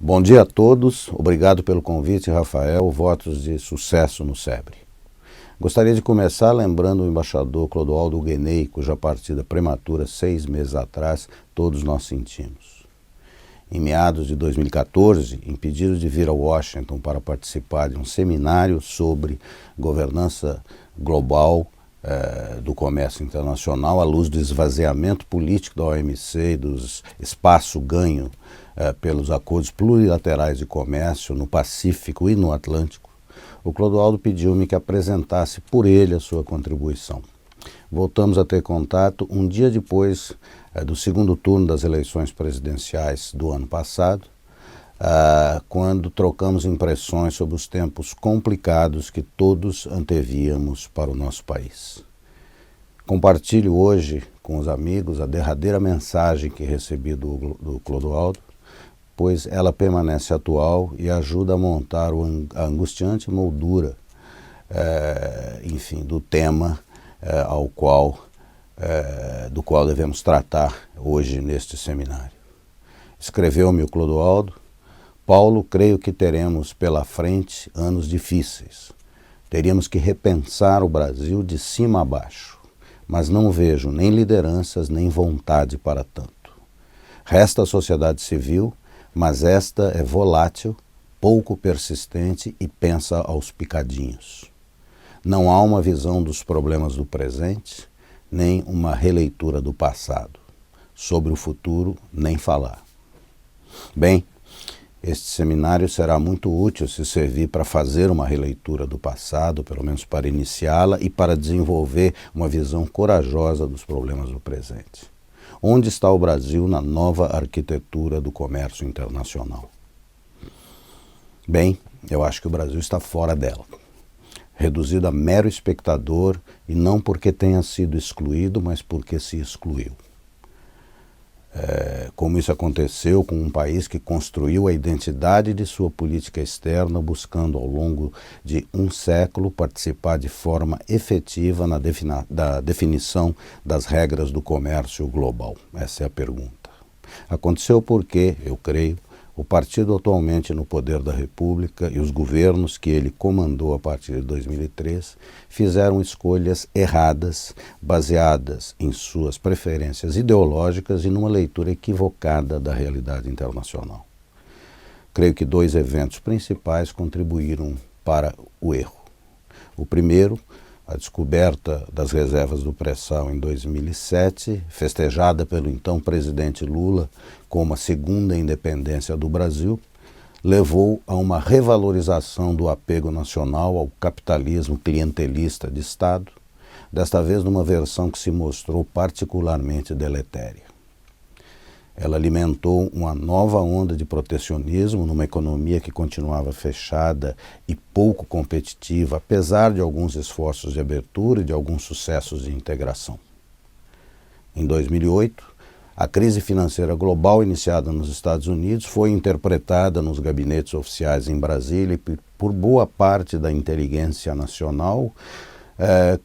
Bom dia a todos, obrigado pelo convite, Rafael, votos de sucesso no SEBRE. Gostaria de começar lembrando o embaixador Clodoaldo Guenei, cuja partida prematura 6 meses atrás todos nós sentimos. Em meados de 2014, impedido de vir a Washington para participar de um seminário sobre governança global do comércio internacional, à luz do esvaziamento político da OMC e do espaço ganho pelos acordos plurilaterais de comércio no Pacífico e no Atlântico, o Clodoaldo pediu-me que apresentasse por ele a sua contribuição. Voltamos a ter contato um dia depois do segundo turno das eleições presidenciais do ano passado, quando trocamos impressões sobre os tempos complicados que todos antevíamos para o nosso país. Compartilho hoje com os amigos a derradeira mensagem que recebi do Clodoaldo, pois ela permanece atual e ajuda a montar a angustiante moldura, do tema do qual devemos tratar hoje neste seminário. Escreveu-me o Clodoaldo: Paulo, creio que teremos pela frente anos difíceis. Teríamos que repensar o Brasil de cima a baixo, mas não vejo nem lideranças nem vontade para tanto. Resta a sociedade civil, mas esta é volátil, pouco persistente e pensa aos picadinhos. Não há uma visão dos problemas do presente, nem uma releitura do passado. Sobre o futuro, nem falar. Bem, este seminário será muito útil se servir para fazer uma releitura do passado, pelo menos para iniciá-la, e para desenvolver uma visão corajosa dos problemas do presente. Onde está o Brasil na nova arquitetura do comércio internacional? Bem, eu acho que o Brasil está fora dela, reduzido a mero espectador, e não porque tenha sido excluído, mas porque se excluiu. Como isso aconteceu com um país que construiu a identidade de sua política externa, buscando ao longo de um século participar de forma efetiva na definição das regras do comércio global. Essa é a pergunta. Aconteceu porque, eu creio, o partido atualmente no poder da República e os governos que ele comandou a partir de 2003 fizeram escolhas erradas, baseadas em suas preferências ideológicas e numa leitura equivocada da realidade internacional. Creio que 2 eventos principais contribuíram para o erro. O primeiro, a descoberta das reservas do pré-sal em 2007, festejada pelo então presidente Lula como a segunda independência do Brasil, levou a uma revalorização do apego nacional ao capitalismo clientelista de Estado, desta vez numa versão que se mostrou particularmente deletéria. Ela alimentou uma nova onda de protecionismo numa economia que continuava fechada e pouco competitiva, apesar de alguns esforços de abertura e de alguns sucessos de integração. Em 2008, a crise financeira global iniciada nos Estados Unidos foi interpretada nos gabinetes oficiais em Brasília e por boa parte da inteligência nacional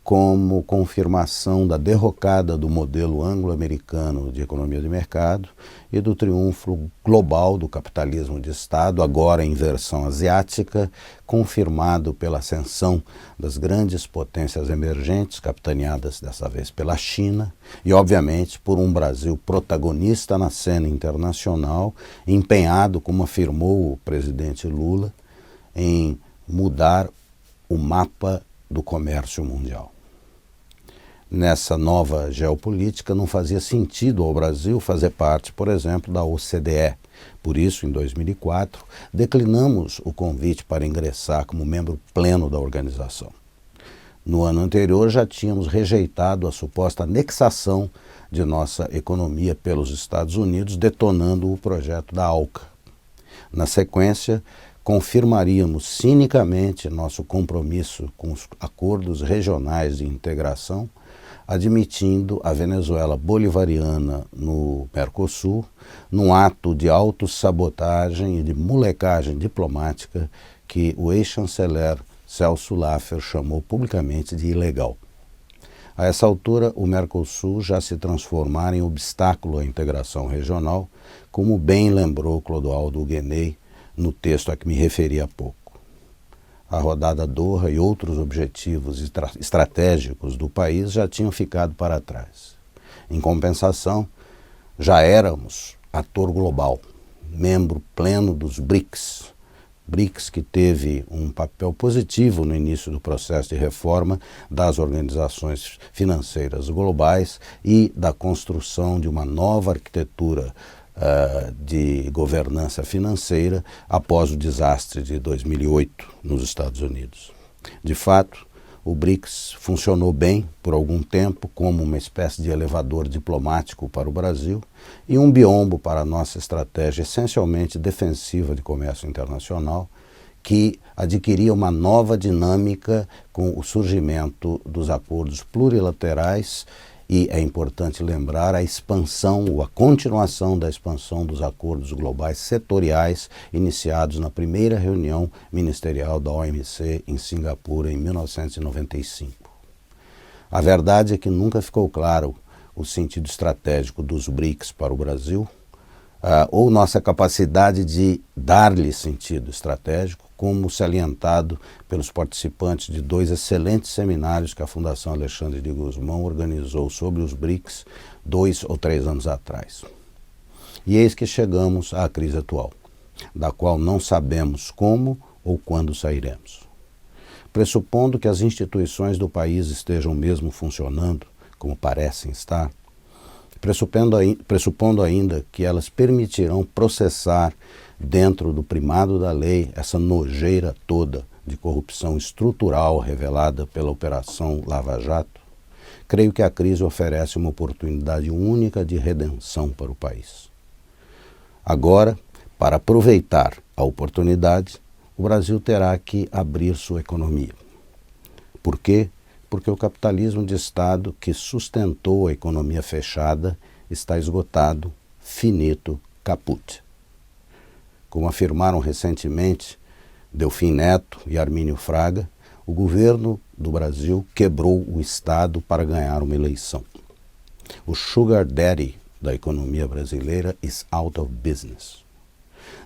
como confirmação da derrocada do modelo anglo-americano de economia de mercado e do triunfo global do capitalismo de Estado, agora em versão asiática, confirmado pela ascensão das grandes potências emergentes, capitaneadas dessa vez pela China, e obviamente por um Brasil protagonista na cena internacional, empenhado, como afirmou o presidente Lula, em mudar o mapa do comércio mundial. Nessa nova geopolítica não fazia sentido ao Brasil fazer parte, por exemplo, da OCDE. Por isso, em 2004, declinamos o convite para ingressar como membro pleno da organização. No ano anterior, já tínhamos rejeitado a suposta anexação de nossa economia pelos Estados Unidos, detonando o projeto da ALCA. Na sequência, confirmaríamos cinicamente nosso compromisso com os acordos regionais de integração, admitindo a Venezuela bolivariana no Mercosul, num ato de autossabotagem e de molecagem diplomática que o ex-chanceler Celso Laffer chamou publicamente de ilegal. A essa altura, o Mercosul já se transformara em obstáculo à integração regional, como bem lembrou Clodoaldo Guenei no texto a que me referi há pouco. A rodada Doha e outros objetivos estratégicos do país já tinham ficado para trás. Em compensação, já éramos ator global, membro pleno dos BRICS. BRICS que teve um papel positivo no início do processo de reforma das organizações financeiras globais e da construção de uma nova arquitetura de governança financeira após o desastre de 2008 nos Estados Unidos. De fato, o BRICS funcionou bem por algum tempo como uma espécie de elevador diplomático para o Brasil e um biombo para a nossa estratégia essencialmente defensiva de comércio internacional, que adquiria uma nova dinâmica com o surgimento dos acordos plurilaterais e, é importante lembrar, a expansão ou a continuação da expansão dos acordos globais setoriais iniciados na primeira reunião ministerial da OMC em Singapura em 1995. A verdade é que nunca ficou claro o sentido estratégico dos BRICS para o Brasil, ou nossa capacidade de dar-lhe sentido estratégico, como salientado pelos participantes de 2 excelentes seminários que a Fundação Alexandre de Gusmão organizou sobre os BRICS 2 ou 3 anos atrás. E eis que chegamos à crise atual, da qual não sabemos como ou quando sairemos. Pressupondo que as instituições do país estejam mesmo funcionando, como parecem estar, pressupondo ainda que elas permitirão processar dentro do primado da lei essa nojeira toda de corrupção estrutural revelada pela Operação Lava Jato, creio que a crise oferece uma oportunidade única de redenção para o país. Agora, para aproveitar a oportunidade, o Brasil terá que abrir sua economia. Por quê? Porque o capitalismo de Estado que sustentou a economia fechada está esgotado, finito, caput. Como afirmaram recentemente Delfim Neto e Armínio Fraga, o governo do Brasil quebrou o Estado para ganhar uma eleição. O sugar daddy da economia brasileira is out of business.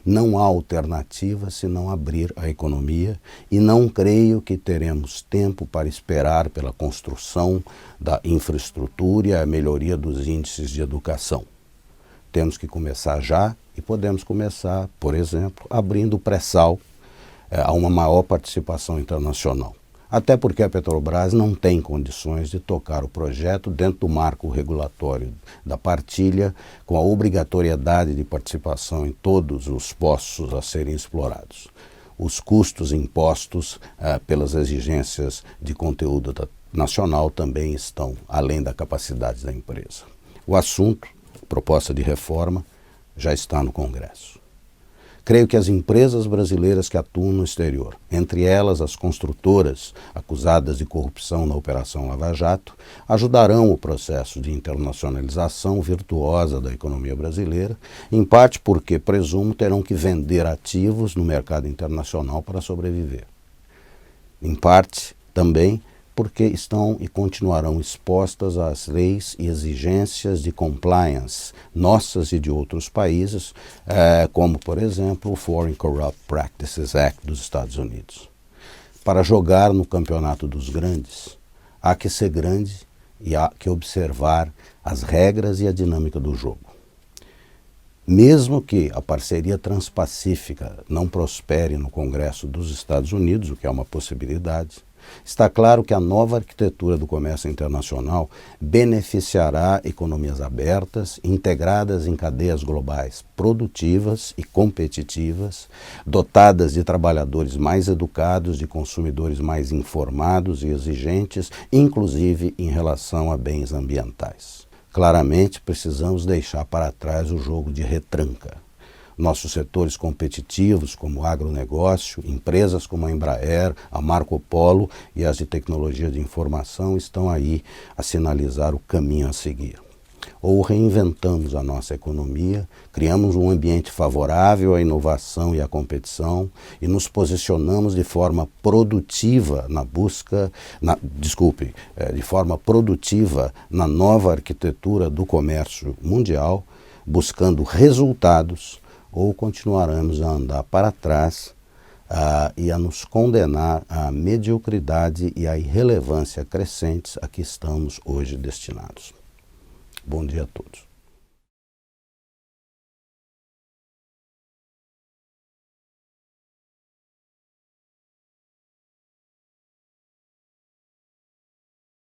Não há alternativa senão abrir a economia e não creio que teremos tempo para esperar pela construção da infraestrutura e a melhoria dos índices de educação. Temos que começar já e podemos começar, por exemplo, abrindo o pré-sal a uma maior participação internacional. Até porque a Petrobras não tem condições de tocar o projeto dentro do marco regulatório da partilha, com a obrigatoriedade de participação em todos os poços a serem explorados. Os custos impostos pelas exigências de conteúdo nacional também estão além da capacidade da empresa. O assunto, proposta de reforma, já está no Congresso. Creio que as empresas brasileiras que atuam no exterior, entre elas as construtoras acusadas de corrupção na Operação Lava Jato, ajudarão o processo de internacionalização virtuosa da economia brasileira, em parte porque, presumo, terão que vender ativos no mercado internacional para sobreviver. Em parte, também, porque estão e continuarão expostas às leis e exigências de compliance nossas e de outros países, como, por exemplo, o Foreign Corrupt Practices Act dos Estados Unidos. Para jogar no campeonato dos grandes, há que ser grande e há que observar as regras e a dinâmica do jogo. Mesmo que a parceria transpacífica não prospere no Congresso dos Estados Unidos, o que é uma possibilidade, está claro que a nova arquitetura do comércio internacional beneficiará economias abertas, integradas em cadeias globais produtivas e competitivas, dotadas de trabalhadores mais educados, de consumidores mais informados e exigentes, inclusive em relação a bens ambientais. Claramente, precisamos deixar para trás o jogo de retranca. Nossos setores competitivos, como o agronegócio, empresas como a Embraer, a Marco Polo e as de tecnologia de informação estão aí a sinalizar o caminho a seguir. Ou reinventamos a nossa economia, criamos um ambiente favorável à inovação e à competição e nos posicionamos de forma produtiva de forma produtiva na nova arquitetura do comércio mundial, buscando resultados ou continuaremos a andar para trás e a nos condenar à mediocridade e à irrelevância crescentes a que estamos hoje destinados. Bom dia a todos.